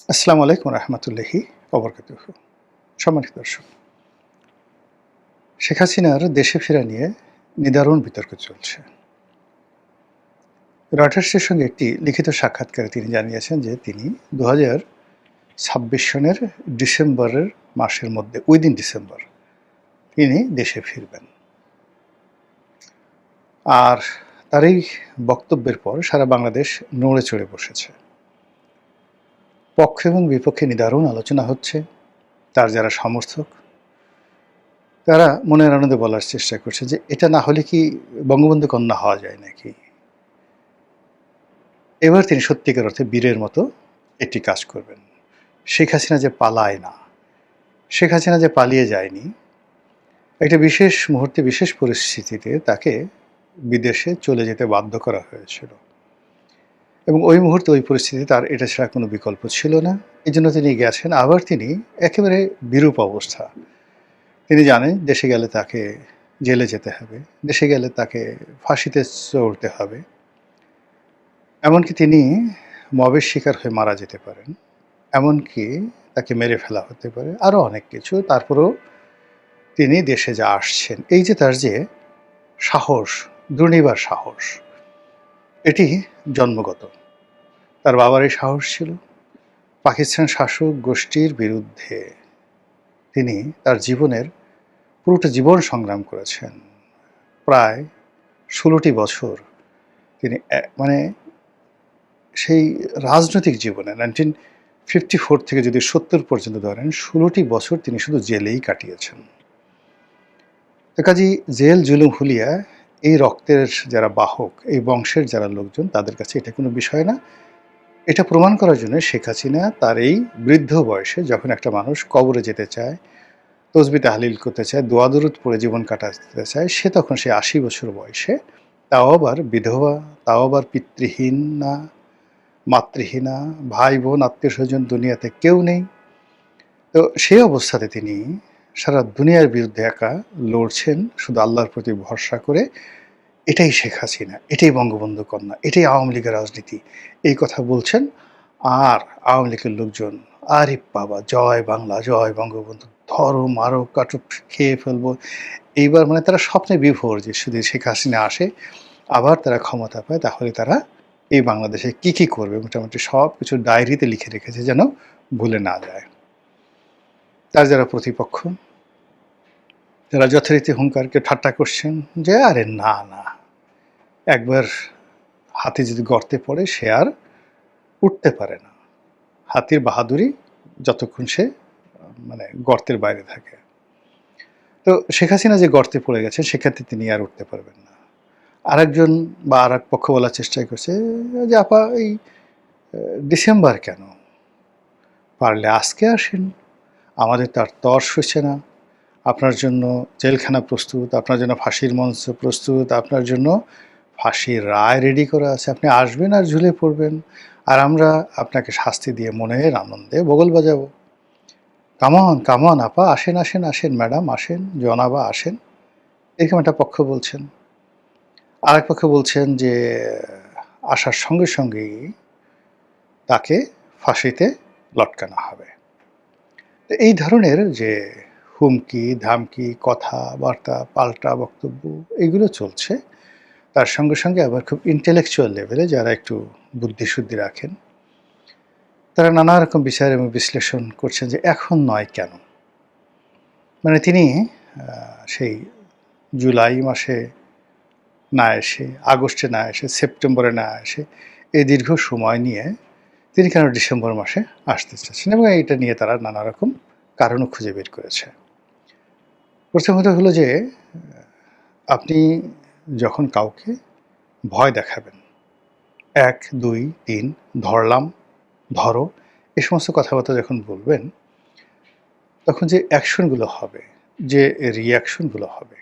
আসসালামু আলাইকুম রহমতুল্লাহি ওবরকাতুহু। সম্মানিত দর্শক, শেখ হাসিনার দেশে ফেরা নিয়ে নিদারুণ বিতর্ক চলছে। রয়টার্সের সঙ্গে একটি লিখিত সাক্ষাৎকারে তিনি জানিয়েছেন যে তিনি ২০২৬ সনের ডিসেম্বরের মাসের মধ্যে উইদিন ডিসেম্বর তিনি দেশে ফিরবেন। আর তার এই বক্তব্যের পর সারা বাংলাদেশ নড়ে চড়ে বসেছে। পক্ষ এবং বিপক্ষে নিদারুণ আলোচনা হচ্ছে। তার যারা সমর্থক তারা মনের আনন্দে বলার চেষ্টা করছে যে এটা না হলে কি বঙ্গবন্ধু কন্যা হওয়া যায় নাকি। এবার তিনি সত্যিকার অর্থে বীরের মতো একটি কাজ করবেন। শেখ হাসিনা যে পালায় না, শেখ হাসিনা যে পালিয়ে যায়নি, একটা বিশেষ মুহূর্তে বিশেষ পরিস্থিতিতে তাকে বিদেশে চলে যেতে বাধ্য করা হয়েছিল এবং ওই মুহূর্তে ওই পরিস্থিতিতে তার এটা ছাড়া কোনো বিকল্প ছিল না। এই জন্য তিনি গেছেন। আবার তিনি একেবারে বিরূপ অবস্থা, তিনি জানেন দেশে গেলে তাকে জেলে যেতে হবে, দেশে গেলে তাকে ফাঁসিতে চড়তে হবে, এমনকি তিনি মবের শিকার হয়ে মারা যেতে পারেন, এমনকি তাকে মেরে ফেলা হতে পারে, আরও অনেক কিছু। তারপরেও তিনি দেশে যা আসছেন, এই যে তার যে সাহস, দুর্নিবার সাহস, এটি জন্মগত। তার বাবার এই সাহস ছিল। পাকিস্তান শাসক গোষ্ঠীর বিরুদ্ধে তিনি তার জীবনের পুরোটা জীবন সংগ্রাম করেছেন। প্রায় ১৬টি বছর তিনি মানে সেই রাজনৈতিক জীবনে 1954 থেকে যদি 70 পর্যন্ত ধরেন ১৬টি বছর তিনি শুধু জেলেই কাটিয়েছেন। তো কাজেই জেল, জুলুম, হুলিয়া এই রক্তের যারা বাহক, এই বংশের যারা লোকজন, তাদের কাছে এটা কোনো বিষয় না। এটা প্রমাণ করার জন্য শেখ হাসিনা তার এই বৃদ্ধ বয়সে যখন একটা মানুষ কবরে যেতে চায়, তসবিহ তাহলিল করতে চায়, দোয়া দরুদ পড়ে জীবন কাটাতে চায়, সে তখন সে ৮০ বছর বয়সে, তাও আবার বিধবা, তাও আবার পিতৃহীন না, মাতৃহীনা, ভাই বোন আত্মীয়-স্বজন দুনিয়াতে কেউ নেই। তো সেই অবস্থাতে তিনি সারা দুনিয়ার বিরুদ্ধে একা লড়ছেন শুধু আল্লাহর প্রতি ভরসা করে। এটাই শেখ হাসিনা, এটাই বঙ্গবন্ধু কন্যা, এটাই আওয়ামী লীগের রাজনীতি, এই কথা বলছেন। আর আওয়ামী লীগের লোকজন, আরে বাবা, জয় বাংলা, জয় বঙ্গবন্ধু, ধরো মারো কাটো, খেয়ে ফেলবো। এইবার মানে তারা স্বপ্নে বিভোর যে শুধু শেখ হাসিনা আসে, আবার তারা ক্ষমতা পায়, তাহলে তারা এই বাংলাদেশে কি কি করবে মোটামুটি সব কিছু ডায়েরিতে লিখে রেখেছে যেন ভুলে না যায়। তার যারা প্রতিপক্ষ, তারা যথারীতি হুঙ্কারকে ঠাট্টা করছেন যে আরে না না, একবার হাতি যদি গর্তে পড়ে সে আর উঠতে পারে না। হাতির বাহাদুরি যতক্ষণ সে মানে গর্তের বাইরে থাকে। তো শেখ হাসিনা যে গর্তে পড়ে গেছেন সেক্ষেত্রে তিনি আর উঠতে পারবেন না। আরেকজন বা আর এক পক্ষ বলার চেষ্টাই করছে যে আপা এই ডিসেম্বর কেন, পারলে আজকে আসেন, আমাদের তার তর সইছে না। আপনার জন্য জেলখানা প্রস্তুত, আপনার জন্য ফাঁসির মঞ্চ প্রস্তুত, আপনার জন্য ফাঁসির রায় রেডি করা আছে, আপনি আসবেন আর ঝুলে পড়বেন, আর আমরা আপনাকে শাস্তি দিয়ে মনের আনন্দে বগল বাজাবো। কামন কামন আপা, আসেন আসেন আসেন ম্যাডাম, আসেন জনাবা, আসেন। এরকম একটা পক্ষ বলছেন। আর এক পক্ষ বলছেন যে আসার সঙ্গে সঙ্গেই তাকে ফাঁসিতে লটকানো হবে। এই ধরনের যে হুমকি ধামকি, কথাবার্তা, পাল্টা বক্তব্য, এগুলো চলছে। তার সঙ্গে সঙ্গে আবার খুব ইন্টেলেকচুয়াল লেভেলে যারা একটু বুদ্ধিশুদ্ধি রাখেন, তারা নানা রকম বিচার এবং বিশ্লেষণ করছেন যে এখন নয় কেন। মানে তিনি সেই জুলাই মাসে না এসে, আগস্টে না এসে, সেপ্টেম্বরে না এসে, এই দীর্ঘ সময় নিয়ে তিনি কেন ডিসেম্বর মাসে আসতে চাচ্ছেন, এবং এইটা নিয়ে তারা নানা রকম কারণও খুঁজে বের করেছে। প্রথমত হলো যে আপনি যখন কাউকে ভয় দেখাবেন, ১, ২, ৩, ধরলাম, ধরো, এ সমস্ত কথাবার্তা যখন বলবেন, তখন যে অ্যাকশনগুলো হবে, যে রিঅ্যাকশনগুলো হবে,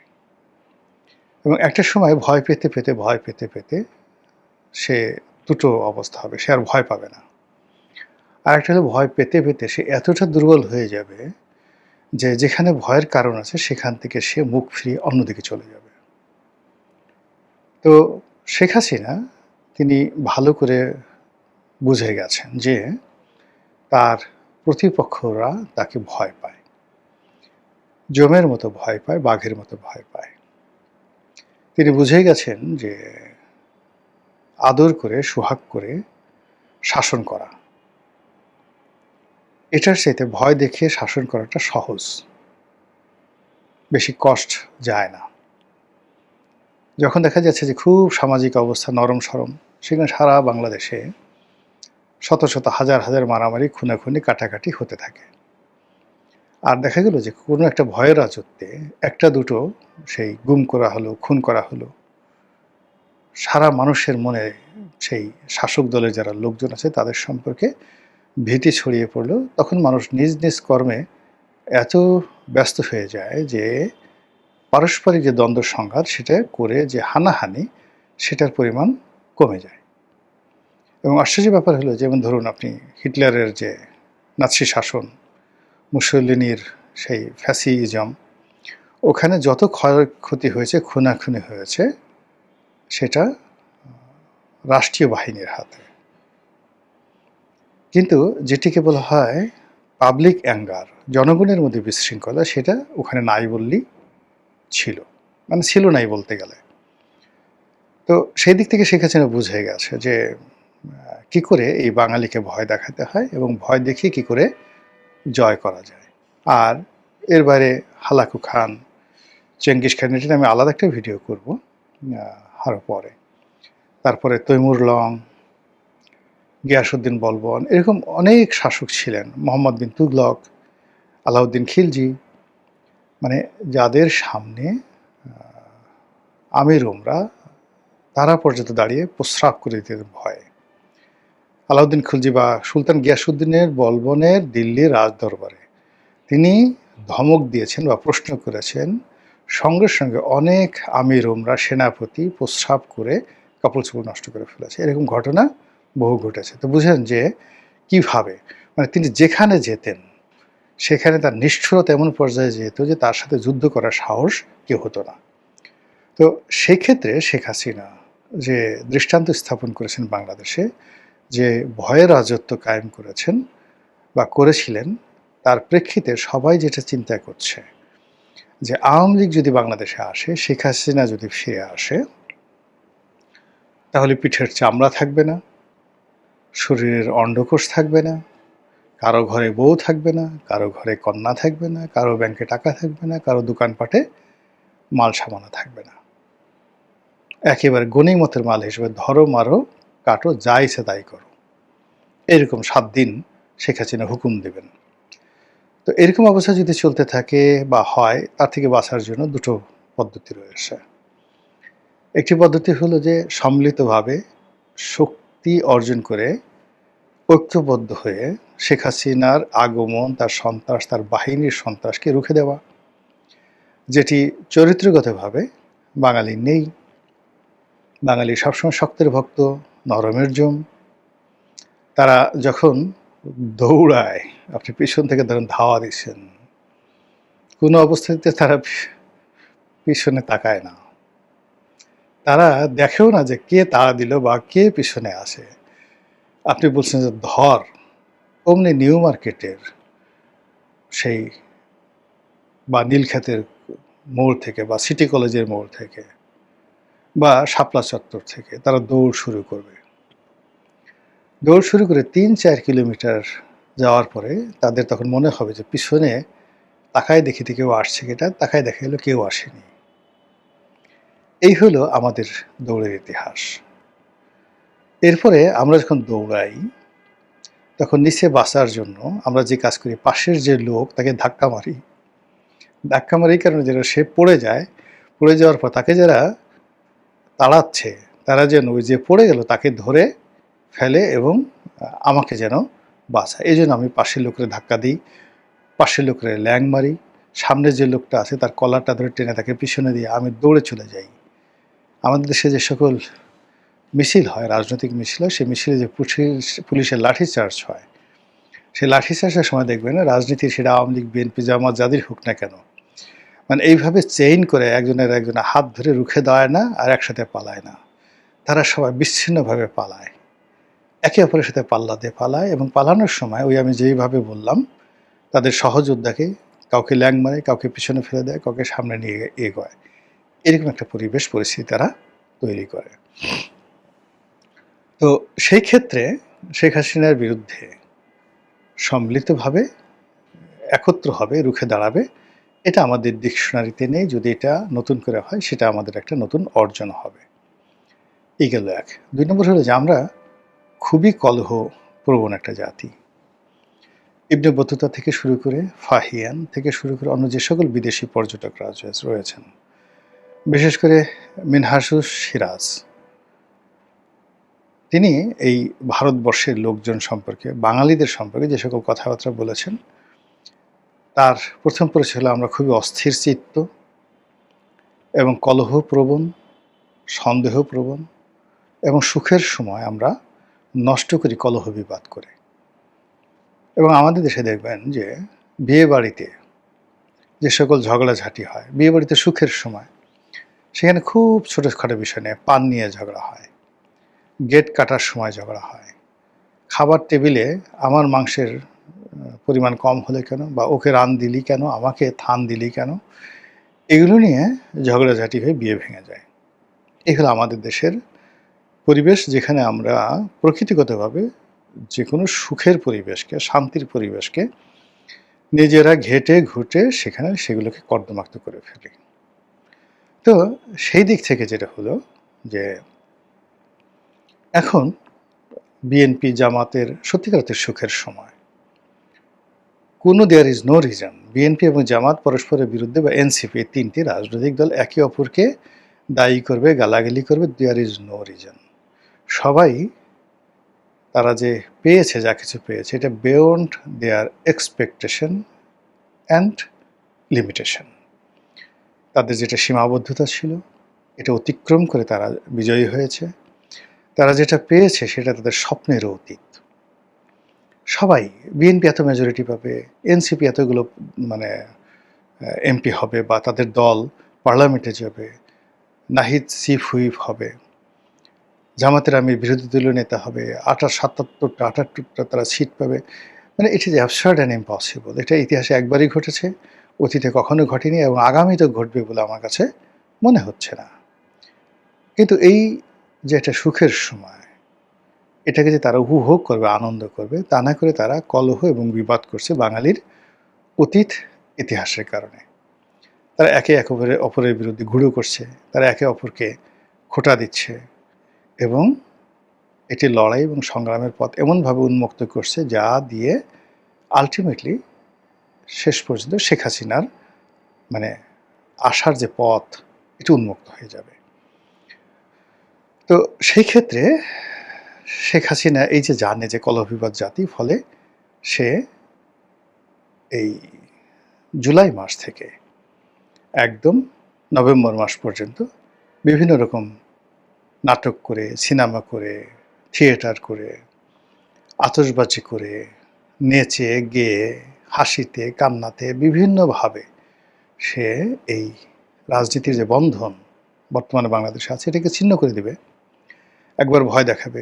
এবং একটা সময় ভয় পেতে পেতে ভয় পেতে পেতে সে দুটো অবস্থা হবে, সে আর ভয় পাবে না। আর একটা হলো ভয় পেতে পেতে সে এতটা দুর্বল হয়ে যাবে যে যেখানে ভয়ের কারণ আছে সেখান থেকে সে মুখ ফিরিয়ে অন্যদিকে চলে যাবে। তো শেখ হাসিনা তিনি ভালো করে বুঝে গেছেন যে তার প্রতিপক্ষরা তাকে ভয় পায়, যমের মতো ভয় পায়, বাঘের মতো ভয় পায়। তিনি বুঝে গেছেন যে আদর করে, সোহাগ করে শাসন করা, এটার চাইতে ভয় দেখিয়ে শাসন করাটা সহজ, বেশি কষ্ট যায় না। যখন দেখা যাচ্ছে যে খুব সামাজিক অবস্থা নরম সরম, সেখানে সারা বাংলাদেশে শত শত হাজার হাজার মারামারি, খুনাখুনি, কাটাকাটি হতে থাকে। আর দেখা গেল যে কোনো একটা ভয়ের রাজত্বে একটা দুটো সেই গুম করা হলো, খুন করা হলো, সারা মানুষের মনে সেই শাসক দলের যারা লোকজন আছে তাদের সম্পর্কে ভীতি ছড়িয়ে পড়লো। তখন মানুষ নিজ নিজ কর্মে এত ব্যস্ত হয়ে যায় যে পারস্পরিক যে দ্বন্দ্ব সংঘাত সেটা করে যে হানাহানি, সেটার পরিমাণ কমে যায়। এবং আশ্চর্যের ব্যাপার হলো, যেমন ধরুন আপনি হিটলারের যে নাৎসি শাসন, মুসোলিনির সেই ফ্যাসিজম, ওখানে যত ক্ষয়ক্ষতি হয়েছে, খুনাখুনি হয়েছে, সেটা রাষ্ট্রীয় বাহিনীর হাতে। কিন্তু যেটিকে বলা হয় পাবলিক অ্যাঙ্গার, জনগণের মধ্যে বিশৃঙ্খলা, সেটা ওখানে নাই বললেই ছিল, মানে ছিল নাই বলতে গেলে। তো সেই দিক থেকে শেখ হাসিনা বুঝে গেছে যে কি করে এই বাঙালিকে ভয় দেখাতে হয় এবং ভয় দেখিয়ে কি করে জয় করা যায়। আর এর বাইরে হালাকু খান, চেঙ্গিস খান, এটা আমি আলাদা একটা ভিডিও করব আরও পরে। তারপরে তৈমুর লং, গিয়াসউদ্দিন বলবন, এরকম অনেক শাসক ছিলেন, মোহাম্মদ বিন তুগলক, আলাউদ্দিন খিলজি, মানে যাদের সামনে আমির উমরা তারা পর্যন্ত দাঁড়িয়ে প্রস্রাব করে দিতেন ভয়ে। আলাউদ্দিন খিলজি বা সুলতান গিয়াসউদ্দিনের বলবনের দিল্লির রাজদরবারে তিনি ধমক দিয়েছেন বা প্রশ্ন করেছেন, সঙ্গে সঙ্গে অনেক আমির উমরা, সেনাপতি প্রস্রাব করে কাপড় চোপড় নষ্ট করে ফেলেছে। এরকম ঘটনা বহু ঘটেছে। তো বুঝেন যে কিভাবে, মানে তিনি যেখানে যেতেন সেখানে তার নিষ্ঠুরতা এমন পর্যায়ে যেত যে তার সাথে যুদ্ধ করার সাহস কেউ হতো না। তো সেক্ষেত্রে শেখ হাসিনা যে দৃষ্টান্ত স্থাপন করেছেন বাংলাদেশে, যে ভয়ের রাজত্ব কায়েম করেছেন বা করেছিলেন, তার প্রেক্ষিতে সবাই যেটা চিন্তা করছে যে আওয়ামী লীগ যদি বাংলাদেশে আসে, শেখ হাসিনা যদি ফিরে আসে, তাহলে পিঠের চামড়া থাকবে না, শরীরের অন্ডকোষ থাকবে না, কারো ঘরে বউ থাকবে না, কারো ঘরে কন্যা থাকবে না, কারো ব্যাংকে টাকা থাকবে না, কারো দোকানপাটে মাল সামানা থাকবে না। একেবারে গনিমতের মাল হিসেবে ধরো, মারো, কাটো, যা ইচ্ছে তাই করো, এরকম 7 দিন শেখ হাসিনা হুকুম দেবেন। তো এরকম অবস্থা যদি চলতে থাকে বা হয়, তার থেকে বাঁচার জন্য দুটো পদ্ধতি রয়েছে। একটি পদ্ধতি হলো যে সম্মিলিতভাবে শক্তি অর্জন করে ঐক্যবদ্ধ হয়ে শেখ হাসিনার আগমন, তার সন্ত্রাস, তার বাহিনীর সন্ত্রাসকে রুখে দেওয়া, যেটি চরিত্রগতভাবে বাঙালি নেই। বাঙালি সবসময় শক্তের ভক্ত, নরমের জম। তারা যখন দৌড়ায়, আপনি পিছন থেকে ধরেন ধাওয়া দিচ্ছেন, কোনো অবস্থাতে তারা পিছনে তাকায় না, তারা দেখেও না যে কে তাড়া দিল বা কে পিছনে আসে। আপনি বলছেন যে ধর, অমনি নিউ মার্কেটের সেই বা নীলক্ষেতের মোড় থেকে বা সিটি কলেজের মোড় থেকে বা শাপলা চত্বর থেকে তারা দৌড় শুরু করবে। দৌড় শুরু করে ৩-৪ কিলোমিটার যাওয়ার পরে তাদের তখন মনে হবে যে পিছনে তাকায় দেখিতে কেউ আসছে কিনা, তাকায় দেখা গেল কেউ আসেনি। এই হলো আমাদের দৌড়ের ইতিহাস। এরপরে আমরা যখন দৌড়াই, তখন নিচে বাঁচার জন্য আমরা যে কাজ করি, পাশের যে লোক তাকে ধাক্কা মারি। ধাক্কা মারি এই কারণে যেন সে পড়ে যায়, পড়ে যাওয়ার পর তাকে যারা তাড়াচ্ছে তারা যেন ওই যে পড়ে গেল তাকে ধরে ফেলে এবং আমাকে যেন বাঁচায়। এই জন্য আমি পাশের লোকের ধাক্কা দিই, পাশের লোকের ল্যাং মারি, সামনে যে লোকটা আছে তার কলারটা ধরে টেনে তাকে পিছনে দিয়ে আমি দৌড়ে চলে যাই। আমাদের দেশে যে সকল মিছিল হয়, রাজনৈতিক মিছিল হয়, সেই মিছিলে যে পুলিশের লাঠিচার্জ হয়, সেই লাঠিচার্জের সময় দেখবেন রাজনীতির, সেটা আওয়ামী লীগ, বিএনপি, জামাত যাদের হোক না কেন, মানে এইভাবে চেইন করে একজনের হাত ধরে রুখে দেওয়ায় না আর একসাথে পালায় না, তারা সবাই বিচ্ছিন্নভাবে পালায়। একে অপরের সাথে পাল্লা দিয়ে পালায় এবং পালানোর সময় ওই আমি যেইভাবে বললাম তাদের সহযোদ্ধাকে কাউকে ল্যাং মারে, কাউকে পিছনে ফেলে দেয়, কাউকে সামনে নিয়ে এগোয়। এরকম একটা পরিস্থিতি তারা তৈরি করে। তো সেই ক্ষেত্রে শেখ হাসিনার বিরুদ্ধে সম্মিলিতভাবে একত্র হবে, রুখে দাঁড়াবে, এটা আমাদের ডিকশনারিতে নেই। যদি এটা নতুন করে হয় সেটা আমাদের একটা নতুন অর্জন হবে। এই গেল এক। ২ নম্বর হলো যে আমরা খুবই কলহপ্রবণ একটা জাতি। ইবনে বতুতা থেকে শুরু করে ফাহিয়ান থেকে শুরু করে অন্য যে সকল বিদেশি পর্যটকরা রয়েছেন, বিশেষ করে মিনহাসুস সিরাজ, তিনি এই ভারতবর্ষের লোকজন সম্পর্কে, বাঙালিদের সম্পর্কে যে সকল কথাবার্তা বলেছেন, তার প্রথম পরিচয় হলো আমরা খুবই অস্থির চিত্ত এবং কলহপ্রবণ, সন্দেহপ্রবণ এবং সুখের সময় আমরা নষ্ট করি কলহ বিবাদ করে। এবং আমাদের দেশে দেখবেন যে বিয়ে বাড়িতে যে সকল ঝগড়াঝাটি হয়, বিয়ে বাড়িতে সুখের সময়, সেখানে খুব ছোটোখাটো বিষয় নিয়ে পান নিয়ে ঝগড়া হয়, গেট কাটার সময় ঝগড়া হয়, খাবার টেবিলে আমার মাংসের পরিমাণ কম হলে কেন, বা ওকে রান দিলি কেন, আমাকে থান দিলি কেন, এগুলো নিয়ে ঝগড়াঝাটি হয়ে বিয়ে ভেঙে যায়। এই হলো আমাদের দেশের পরিবেশ, যেখানে আমরা প্রকৃতিগতভাবে যে কোনো সুখের পরিবেশকে, শান্তির পরিবেশকে নিজেরা ঘেটে ঘুটে সেখানে সেগুলোকে কর্দমাক্ত করে ফেলি। তো সেই দিক থেকে যেটা হলো যে এখন বিএনপি জামাতের সত্যিকার অর্থে সুখের সময়। কোনো there is no reason BNP এবং জামাত পরস্পরের বিরুদ্ধে, বা এনসিপি, এই তিনটি রাজনৈতিক দল একে অপরকে দায়ী করবে, গালাগালি করবে, দেয়ার ইজ নো রিজন। সবাই তারা যে পেয়েছে, যা কিছু পেয়েছে, এটা beyond there expectation and limitation. তাদের যেটা সীমাবদ্ধতা ছিল এটা অতিক্রম করে তারা বিজয়ী হয়েছে। তারা যেটা পেয়েছে সেটা তাদের স্বপ্নেরও অতীত। সবাই, বিএনপি এত মেজরিটি পাবে, এনসিপি এতগুলো মানে এমপি হবে, বা তাদের দল পার্লামেন্টে যাবে, নাহিদ চিফ হুইপ হবে, জামাতের আমির বিরোধী দলীয় নেতা হবে, ৭৭টা তারা সিট পাবে। মানে it is absurd and impossible. এটা ইতিহাসে একবারই ঘটেছে, অতীতে কখনো ঘটেনি এবং আগামীতেও ঘটবে বলে আমার কাছে মনে হচ্ছে না। কিন্তু এই যে একটা সুখের সময়, এটাকে যে তারা উপভোগ করবে, আনন্দ করবে, তা না করে তারা কলহ এবং বিবাদ করছে বাঙালির অতীত ইতিহাসের কারণে। তারা একে অপরের বিরুদ্ধে ঘুরো করছে, তারা একে অপরকে খোঁটা দিচ্ছে এবং এটি লড়াই এবং সংগ্রামের পথ এমনভাবে উন্মুক্ত করছে যা দিয়ে আলটিমেটলি শেষ পর্যন্ত শেখ হাসিনার মানে আসার যে পথ, এটি উন্মুক্ত হয়ে যাবে। তো সেই ক্ষেত্রে শেখ হাসিনা এই যে জানে যে কলহবিবাদ জাতি, ফলে সে এই জুলাই মাস থেকে একদম নভেম্বর মাস পর্যন্ত বিভিন্ন রকম নাটক করে, সিনেমা করে, থিয়েটার করে, আতশবাজি করে, নেচে গেয়ে, হাসিতে কান্নাতে বিভিন্নভাবে সে এই রাজনীতির যে বন্ধন বর্তমানে বাংলাদেশে আছে এটাকে ছিন্ন করে দেবে। একবার ভয় দেখাবে,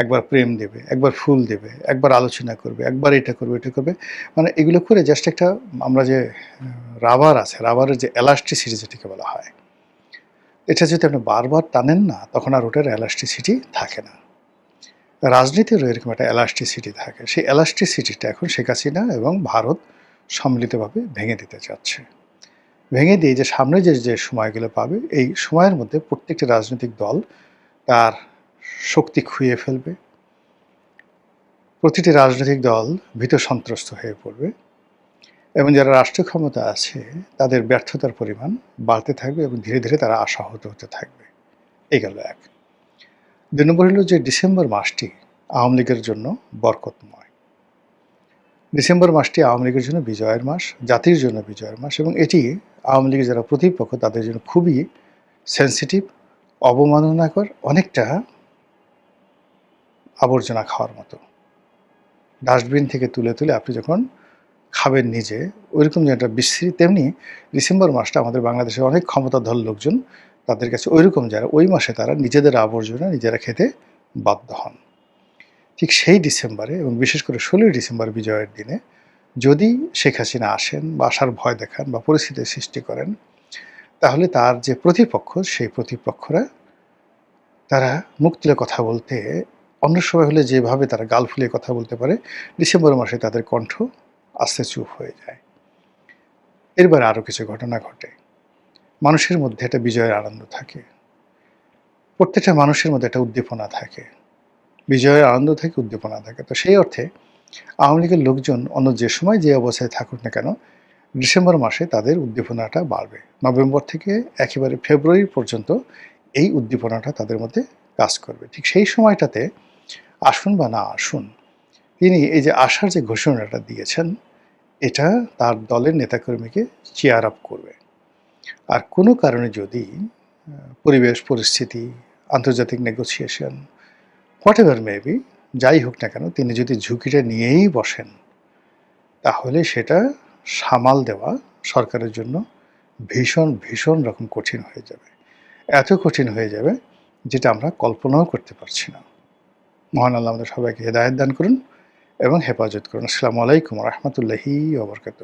একবার প্রেম দেবে, একবার ফুল দেবে, একবার আলোচনা করবে, একবার এটা করবে, এটা করবে। মানে এগুলো করে জাস্ট একটা, আমরা যে রাবার আছে, রাবারের যে এলাস্টিসিটি যেটাকে বলা হয়, এটা যদি আপনি বারবার টানেন না, তখন আর ওটার এলাস্টিসিটি থাকে না। রাজনীতিরও এরকম একটা এলাস্টিসিটি থাকে। সেই এলাস্টিসিটিটা এখন শেখ হাসিনা এবং ভারত সম্মিলিতভাবে ভেঙে দিতে চাচ্ছে। ভেঙে দিয়ে যে সামনে যে সময়গুলো পাবে, এই সময়ের মধ্যে প্রত্যেকটি রাজনৈতিক দল তার শক্তি খুইয়ে ফেলবে। প্রতিটি রাজনৈতিক দল ভীত সন্ত্রস্ত হয়ে পড়বে এবং যারা রাষ্ট্র ক্ষমতা আছে তাদের ব্যর্থতার পরিমাণ বাড়তে থাকবে এবং ধীরে ধীরে তারা আশাহত হতে থাকবে। এই গেল এক। ২ নম্বর হলো যে ডিসেম্বর মাসটি আওয়ামী লীগের জন্য বরকতময়। ডিসেম্বর মাসটি আওয়ামী লীগের জন্য বিজয়ের মাস, জাতির জন্য বিজয়ের মাস, এবং এটি আওয়ামী লীগের যারা প্রতিপক্ষ তাদের জন্য খুবই সেন্সিটিভ, অবমাননাকর, অনেকটা আবর্জনা খাওয়ার মতো। ডাস্টবিন থেকে তুলে তুলে আপনি যখন খাবেন নিজে, ওইরকম যে একটা বিশ্রী, তেমনি ডিসেম্বর মাসটা আমাদের বাংলাদেশের অনেক ক্ষমতাধর লোকজন, তাদের কাছে ওইরকম যারা ওই মাসে তারা নিজেদের আবর্জনা নিজেরা খেতে বাধ্য হন। ঠিক সেই ডিসেম্বরে এবং বিশেষ করে ১৬ই ডিসেম্বর বিজয়ের দিনে যদি শেখ হাসিনা আসেন বা আসার ভয় দেখান বা পরিস্থিতির সৃষ্টি করেন, তাহলে তার যে প্রতিপক্ষ, সেই প্রতিপক্ষরা তারা মুখ তুলে কথা বলতে অন্য সময় হলে যেভাবে তারা গাল ফুলিয়ে কথা বলতে পারে, ডিসেম্বর মাসে তাদের কণ্ঠ আস্তে চুপ হয়ে যায়। এরপর আরও কিছু ঘটনা ঘটে। মানুষের মধ্যে একটা বিজয়ের আনন্দ থাকে। প্রত্যেকটা মানুষের মধ্যে একটা উদ্দীপনা থাকে। বিজয়ের আনন্দ থাকে, উদ্দীপনা থাকে। তো সেই অর্থে আওয়ামী লীগের লোকজন অন্য যে সময় যে অবস্থায় থাকুক না কেন, ডিসেম্বর মাসে তাদের উদ্দীপনাটা বাড়বে। নভেম্বর থেকে একেবারে ফেব্রুয়ারি পর্যন্ত এই উদ্দীপনাটা তাদের মধ্যে কাজ করবে। ঠিক সেই সময়টাতে আসুন বা না আসুন, তিনি এই যে আসার যে ঘোষণাটা দিয়েছেন, এটা তার দলের নেতাকর্মীকে চিয়ার আপ করবে। আর কোনো কারণে যদি পরিবেশ, পরিস্থিতি, আন্তর্জাতিক নেগোসিয়েশন, হোয়াটএভার মেবি, যাই হোক না কেন, তিনি যদি ঝুঁকিটা নিয়েই বসেন, তাহলে সেটা সামাল দেওয়া সরকারের জন্য ভীষণ রকম কঠিন হয়ে যাবে। এত কঠিন হয়ে যাবে যেটা আমরা কল্পনাও করতে পারছি না। মহান আল্লাহ আমাদের সবাইকে হেদায়েত দান করুন এবং হেফাজত করুন। আসসালামু আলাইকুম ওয়া রাহমাতুল্লাহি ওয়া বারাকাতুহু।